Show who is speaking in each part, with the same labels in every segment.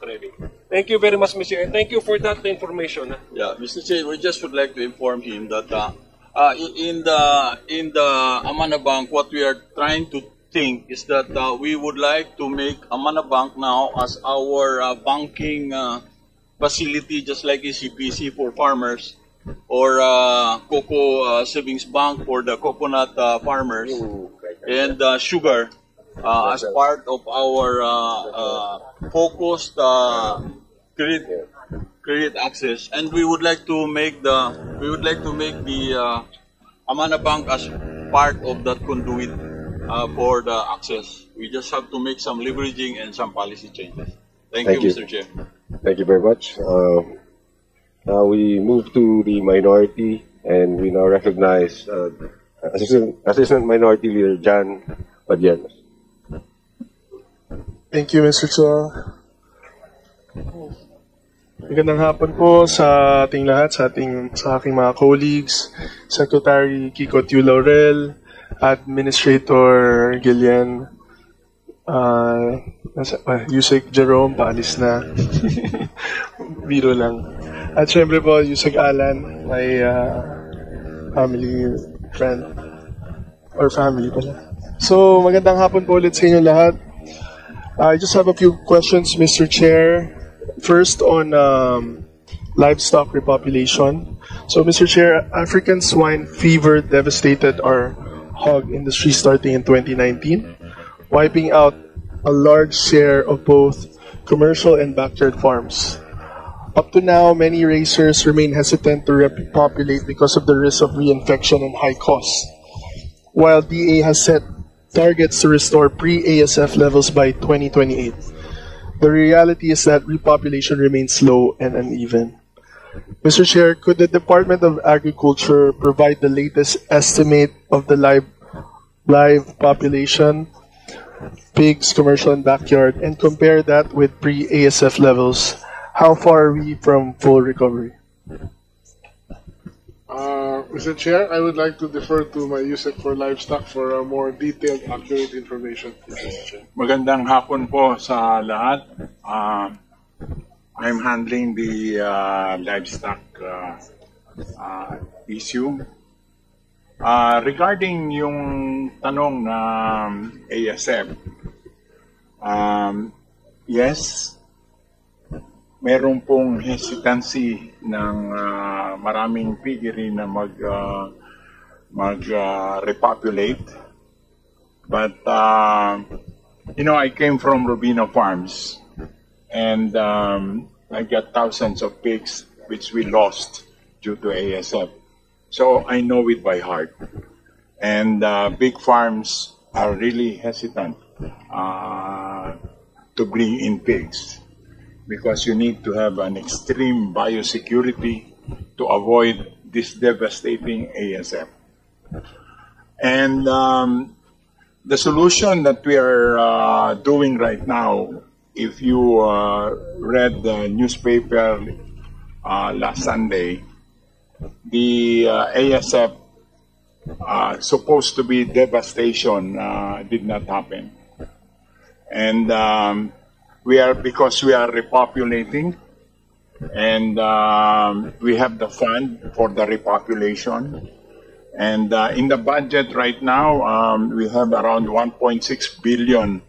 Speaker 1: already. Thank you very much, Mr. Chair, and thank you for that information.
Speaker 2: Yeah, Mr. Chair, we just would like to inform him that in the Amana Bank, what we are trying to think is that we would like to make Amana Bank now as our banking facility, just like ECPC for farmers, or Coco Savings Bank for the coconut farmers, and sugar as part of our focused credit access. And we would like to make the Amana Bank as part of that conduit for the access. We just have to make some leveraging and some policy changes. Thank you, Mr. Chair.
Speaker 3: Thank you very much. Now we move to the minority, and we now recognize Assistant Minority Leader Jan Padilla.
Speaker 4: Thank you, Mr. Chair. Magandang hapon po sa ating lahat, sa aking mga colleagues, Secretary Kiko Tiu Laurel, Administrator Gillian, Yusek Jerome, paalis na. Biro lang. At syempre po, Yusek Alan, my family friend, or family pala. So, magandang hapon po ulit sa inyo lahat. I just have a few questions, Mr. Chair. First, on livestock repopulation. So, Mr. Chair, African swine fever devastated our hog industry starting in 2019, wiping out a large share of both commercial and backyard farms. Up to now, many raisers remain hesitant to repopulate because of the risk of reinfection and high costs, while DA has set targets to restore pre-ASF levels by 2028. The reality is that repopulation remains slow and uneven. Mr. Chair, could the Department of Agriculture provide the latest estimate of the live population, pigs, commercial and backyard, and compare that with pre-ASF levels? How far are we from full recovery?
Speaker 5: Mr. Chair, I would like to defer to my USEC for livestock for a more detailed, accurate information.
Speaker 6: Magandang hapon po sa lahat. I'm handling the livestock issue. Regarding yung tanong na ASF, yes, meron pong hesitancy ng maraming piggery na repopulate. But, you know, I came from Rubino Farms, and I got thousands of pigs which we lost due to ASF. So I know it by heart. And big farms are really hesitant to bring in pigs, because you need to have an extreme biosecurity to avoid this devastating ASF. And the solution that we are doing right now, if you read the newspaper last Sunday, the ASF supposed to be devastation did not happen. And because we are repopulating, and we have the fund for the repopulation. And in the budget right now, we have around 1.6 billion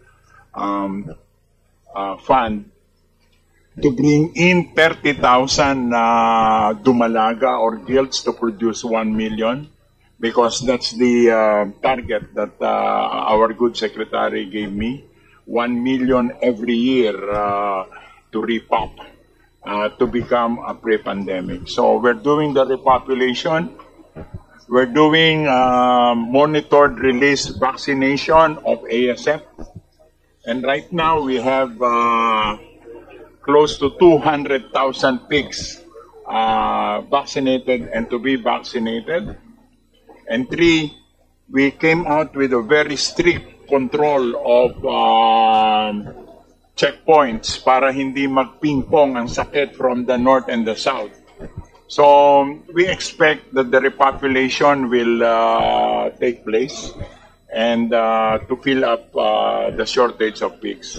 Speaker 6: fund to bring in 30,000 dumalaga or gilts to produce 1 million, because that's the target that our good secretary gave me. 1 million every year to repop, to become a pre-pandemic. So we're doing the repopulation. We're doing monitored release vaccination of ASF. And right now we have close to 200,000 pigs vaccinated and to be vaccinated. And 3, we came out with a very strict control of checkpoints para hindi mag-ping-pong ang sakit from the north and the south. So we expect that the repopulation will take place and to fill up the shortage of pigs.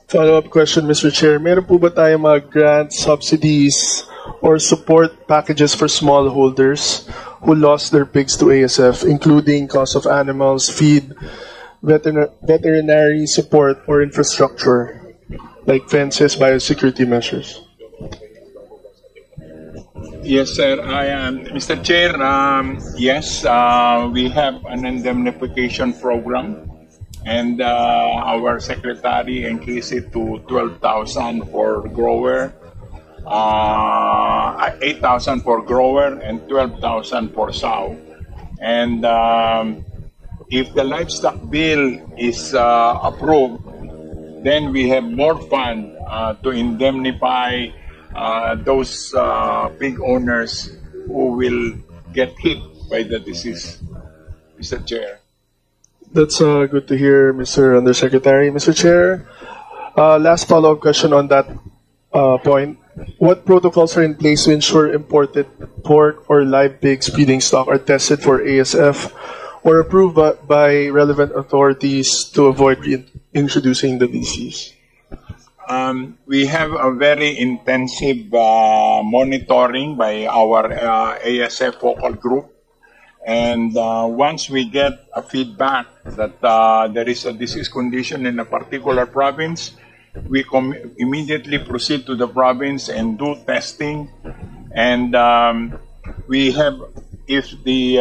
Speaker 4: Follow-up question, Mr. Chair. Meron po ba tayong mga grants, subsidies, or support packages for smallholders who lost their pigs to ASF, including cost of animals, feed, veterinary support, or infrastructure, like fences, biosecurity measures?
Speaker 6: Yes, sir. Mr. Chair, yes, we have an indemnification program, and our secretary increased it to 12,000 for grower, 8,000 for grower, and 12,000 for sow. And if the livestock bill is approved, then we have more fund to indemnify those pig owners who will get hit by the disease, Mr. Chair.
Speaker 4: That's good to hear, Mr. Undersecretary. Mr. Chair, last follow-up question on that point. What protocols are in place to ensure imported pork or live pigs feeding stock are tested for ASF or approved by relevant authorities to avoid introducing the disease?
Speaker 6: We have a very intensive monitoring by our ASF focal group. And once we get a feedback that there is a disease condition in a particular province, we immediately proceed to the province and do testing. And we have, if the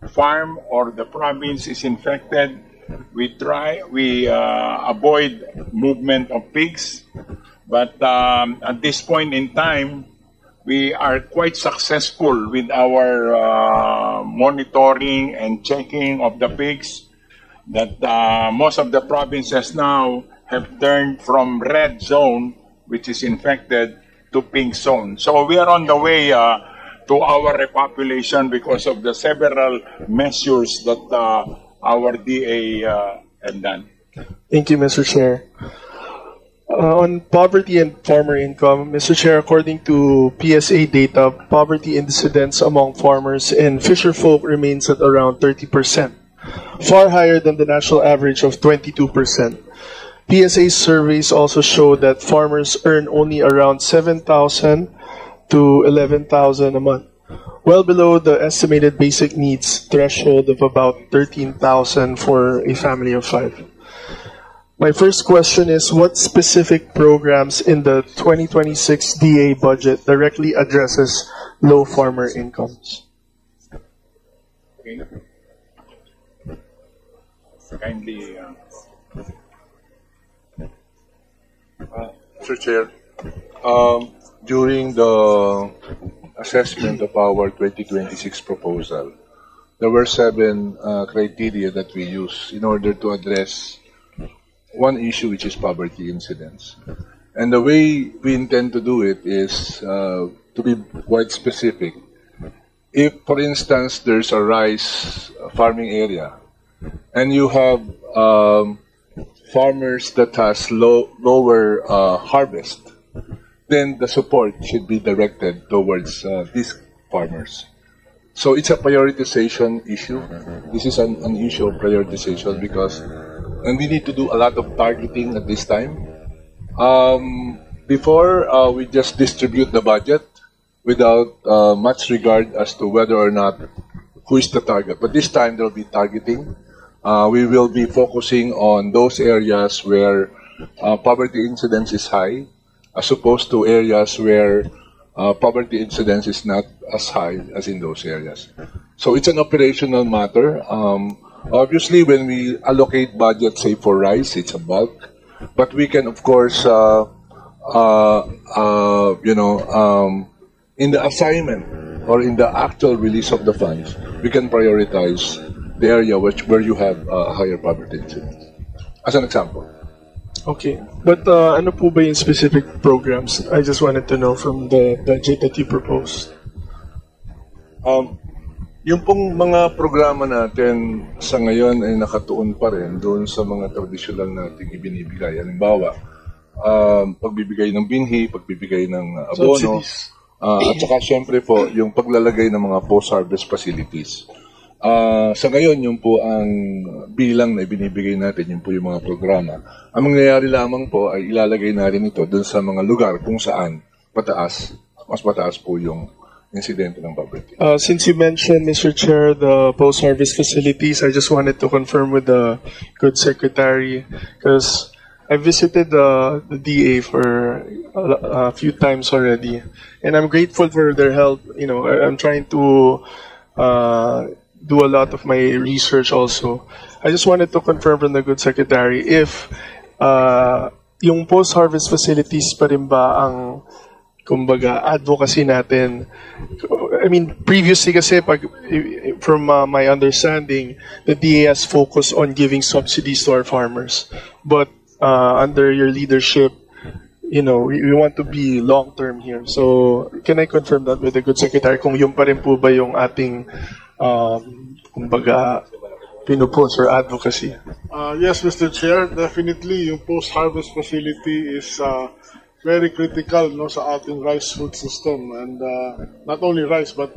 Speaker 6: farm or the province is infected, we avoid movement of pigs. But at this point in time, we are quite successful with our monitoring and checking of the pigs, that most of the provinces now have turned from red zone, which is infected, to pink zone. So we are on the way to our repopulation because of the several measures that our DA have done.
Speaker 4: Thank you, Mr. Chair. On poverty and farmer income, Mr. Chair, according to PSA data, poverty incidence among farmers and fisherfolk remains at around 30%, far higher than the national average of 22%. PSA surveys also show that farmers earn only around 7,000 to 11,000 a month, well below the estimated basic needs threshold of about 13,000 for a family of 5. My first question is, what specific programs in the 2026 DA budget directly addresses low farmer incomes?
Speaker 6: Okay. Kindly.
Speaker 7: Mr. Chair, during the assessment of our 2026 proposal, there were 7 criteria that we use in order to address one issue, which is poverty incidence. And the way we intend to do it is to be quite specific. If, for instance, there's a rice farming area, and you have farmers that has lower harvest, then the support should be directed towards these farmers. So it's a prioritization issue. This is an issue of prioritization because, and we need to do a lot of targeting at this time. Before, we just distribute the budget without much regard as to whether or not who is the target. But this time there will be targeting. We will be focusing on those areas where poverty incidence is high, as opposed to areas where poverty incidence is not as high as in those areas. So it's an operational matter. Obviously, when we allocate budget, say for rice, it's a bulk. But we can, of course, in the assignment or in the actual release of the funds, we can prioritize the area where you have higher poverty incidence. As an example.
Speaker 4: Okay. But ano po ba yung specific programs? I just wanted to know from the budget that you proposed.
Speaker 7: Yung pong mga programa natin sa ngayon ay nakatuon pa rin doon sa mga traditional nating ibinibigay. Halimbawa, pagbibigay ng binhi, pagbibigay ng abono, at saka syempre po yung paglalagay ng mga post-harvest facilities. Sa ngayon, yun po ang bilang na ibinibigay natin, yun po yung mga programa. Ang mangyayari lamang po ay ilalagay natin ito dun sa mga lugar kung saan mas mataas po yung insidente ng poverty.
Speaker 4: Since you mentioned, Mr. Chair, the post-harvest facilities, I just wanted to confirm with the good secretary, because I visited the DA for a few times already, and I'm grateful for their help. You know, I'm trying to do a lot of my research also. I just wanted to confirm from the good secretary if yung post-harvest facilities pa rin ba ang kumbaga advocacy natin. I mean, previously kasi from my understanding, the DA has focused on giving subsidies to our farmers. But under your leadership, you know, we want to be long-term here. So, can I confirm that with the good secretary kung yung pa rin po ba yung ating kumbaga pinupush or advocacy?
Speaker 5: Yes, Mr. Chair, definitely yung post-harvest facility is very critical, no, sa ating rice food system, and not only rice but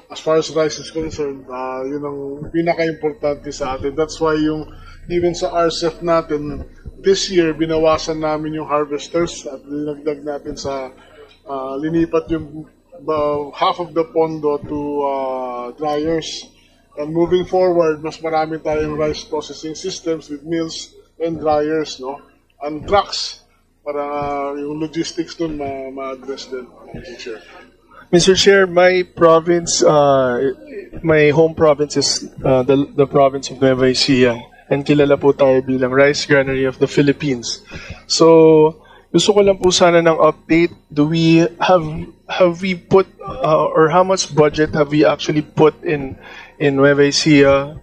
Speaker 5: as far as rice is concerned, yun ang pinaka-importante sa atin. That's why yung even sa RCEF natin this year binawasan namin yung harvesters at dinagdag natin sa linipat yung half of the pondo to dryers, and moving forward mas marami tayong rice processing systems with mills and dryers, no, and trucks para yung logistics dun ma-address din, Mr. Chair.
Speaker 4: Mr. Chair, my province, my home province is the province of Nueva Ecija, and kilala po tayo bilang Rice Granary of the Philippines. So, gusto ko lang po sana ng update. Do we have we put or how much budget have we actually put in Nueva Ecija,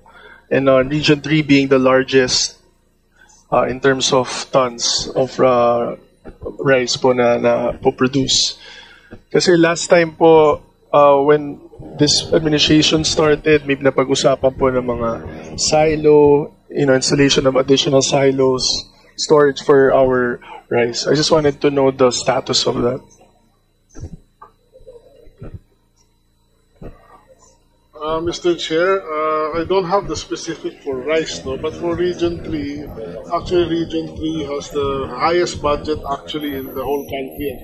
Speaker 4: and Region 3 being the largest in terms of tons of rice po na po produce. Kasi last time po, when this administration started, may napag-usapan po ng mga silo, installation of additional silos, storage for our rice. I just wanted to know the status of that.
Speaker 5: Mr. Chair, I don't have the specific for rice, no, but for Region 3, actually Region 3 has the highest budget actually in the whole country at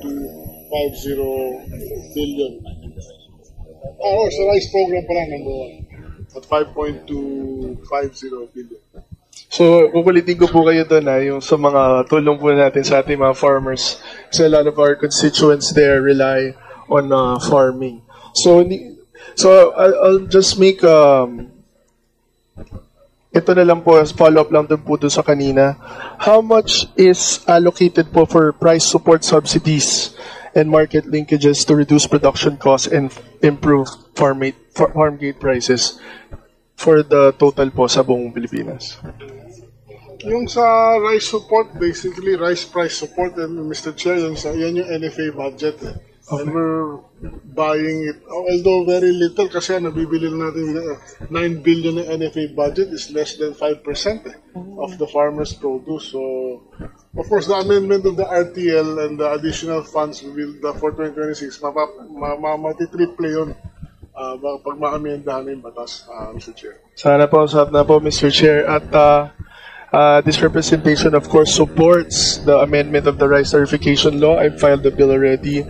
Speaker 5: 5.250 billion. Sa rice program pala, number 1, at 5.250 billion.
Speaker 4: So, kukulitin ko po kayo doon yung sa mga tulong po natin sa ating mga farmers. Kasi a lot of our constituents there rely on farming. So I'll just make ito na lang po as follow-up lang dun po sa kanina. How much is allocated po for price support subsidies and market linkages to reduce production costs and improve farm gate prices for the total po sa buong Pilipinas?
Speaker 5: Yung sa rice support, basically rice price support, and Mr. Chair, yan yung NFA budget. Okay. And we're buying it, although very little kasi nabibili natin 9 billion ng NFA budget is less than 5% of the farmers' produce. So, of course, the amendment of the RTL and the additional funds for 2026, matitriple yun pag ma-amendahan yung batas, Mr. Chair.
Speaker 4: Sana po, Mr. Chair. At this representation, of course, supports the amendment of the rice certification law. I've filed the bill already,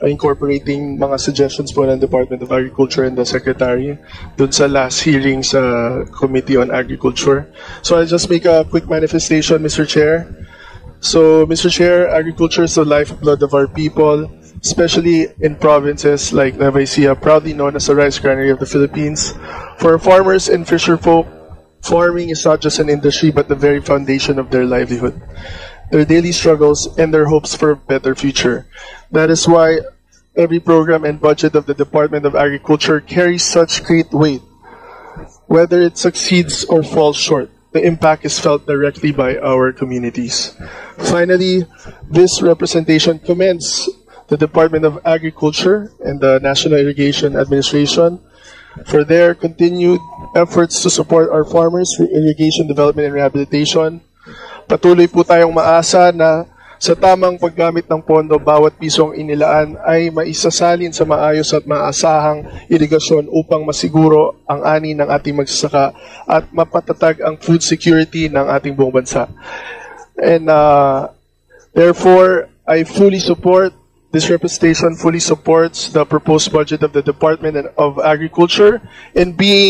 Speaker 4: incorporating mga suggestions po ng Department of Agriculture and the Secretary dun sa last hearing sa Committee on Agriculture. So I'll just make a quick manifestation, Mr. Chair. So, Mr. Chair, agriculture is the lifeblood of our people, especially in provinces like Nueva Ecija, proudly known as the Rice Granary of the Philippines. For farmers and fisherfolk, farming is not just an industry but the very foundation of their livelihood, their daily struggles, and their hopes for a better future. That is why every program and budget of the Department of Agriculture carries such great weight. Whether it succeeds or falls short, the impact is felt directly by our communities. Finally, this representation commends the Department of Agriculture and the National Irrigation Administration for their continued efforts to support our farmers through irrigation development and rehabilitation. Patuloy po tayong maasa na sa tamang paggamit ng pondo, bawat pisong inilaan ay maisasalin sa maayos at maasahang irigasyon upang masiguro ang ani ng ating magsasaka at mapatatag ang food security ng ating buong bansa. And therefore, I fully support, this representation fully supports the proposed budget of the Department of Agriculture in being